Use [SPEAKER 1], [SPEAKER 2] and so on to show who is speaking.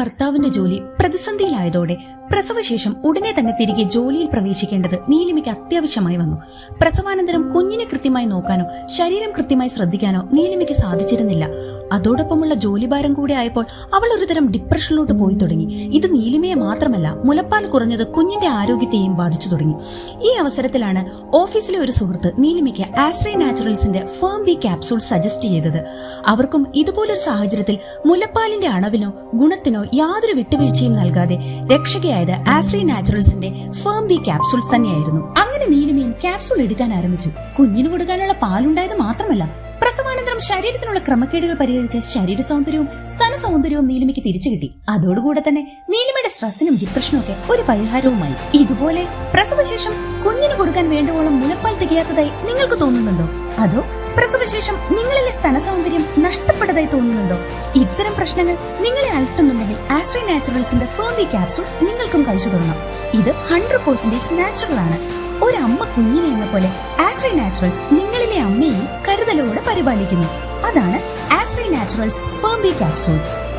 [SPEAKER 1] ഭർത്താവിന്റെ ജോലി പ്രതിസന്ധിയിലായതോടെ പ്രസവശേഷം ഉടനെ തന്നെ തിരികെ ജോലിയിൽ പ്രവേശിക്കേണ്ടത് നീലിമയ്ക്ക് അത്യാവശ്യമായി വന്നു. പ്രസവാനന്തരം കുഞ്ഞിനെ കൃത്യമായി നോക്കാനോ ശരീരം കൃത്യമായി ശ്രദ്ധിക്കാനോ നീലിമയ്ക്ക് സാധിച്ചിരുന്നില്ല. അതോടൊപ്പമുള്ള ജോലിഭാരം കൂടെ ആയപ്പോൾ അവൾ ഒരുതരം ഡിപ്രഷനിലോട്ട് പോയി തുടങ്ങി. ഇത് നീലിമയെ മാത്രമല്ല, മുലപ്പാൽ കുറഞ്ഞത് കുഞ്ഞിന്റെ ആരോഗ്യത്തെയും ബാധിച്ചു തുടങ്ങി. ഈ അവസരത്തിലാണ് ഓഫീസിലെ ഒരു സുഹൃത്ത് നീലിമയ്ക്ക് ആസ്ട്രേ നാച്ചുറൽസിന്റെ ഫേം ബി ക്യാപ്സൂൾ സജസ്റ്റ് ചെയ്തത്. അവർക്കും ഇതുപോലൊരു സാഹചര്യത്തിൽ മുലപ്പാലിന്റെ അളവിനോ ഗുണത്തിനോ യാതൊരു വിട്ടുവീഴ്ചയും നൽകാതെ രക്ഷകയായത് ആസ്ട്രേ നാച്ചുറൽസിന്റെ ഫേം ബി ക്യാപ്സൂൾ തന്നെയായിരുന്നു. അങ്ങനെ നീലിമയും ക്യാപ്സൂൾ എടുക്കാൻ ആരംഭിച്ചു. കുഞ്ഞിന് കൊടുക്കാനുള്ള പാലുണ്ടായത് മാത്രമല്ല, പ്രസവാനന്തരം ശരീരത്തിനുള്ള ക്രമക്കേടുകൾ പരിഹരിച്ച് ശരീര സൗന്ദര്യവും സ്തന സൗന്ദര്യവും നീലിമയ്ക്ക് തിരിച്ചു കിട്ടി. അതോടുകൂടെ തന്നെ നീലിമയുടെ സ്ട്രെസ്സിനും ഡിപ്രഷനും ഒക്കെ ഒരു പരിഹാരവുമായി. ഇതുപോലെ പ്രസവശേഷം കുഞ്ഞിന് കൊടുക്കാൻ വേണ്ടുവോളം മുലപ്പാൽ തികയാത്തതായി നിങ്ങൾക്ക് തോന്നുന്നുണ്ടോ? അതോ പ്രസവശേഷം നിങ്ങളിലെ സ്തന സൗന്ദര്യം നഷ്ടപ്പെട്ടതായി തോന്നുന്നുണ്ടോ? ഇത്തരം പ്രശ്നങ്ങൾ നിങ്ങളെ അലട്ടുന്നുണ്ടെങ്കിൽ ആസ്ട്രേ നാച്ചുറൽസിന്റെ ഫേം ബി ക്യാപ്സൂൾസ് നിങ്ങൾക്കും കഴിച്ചു തുടങ്ങാം. ഇത് 100% നാച്ചുറൽ ആണ്. ഒരമ്മ കുഞ്ഞിനെ എന്ന പോലെ ആസ്ട്രേ നാച്ചുറൽസ് നിങ്ങളിലെ അമ്മയെയും കരുതലോടെ പരിപാലിക്കുന്നു. അതാണ് ആസ്ട്രേ നാച്ചുറൽസ് ഫേം ബി ക്യാപ്സൂൾസ്.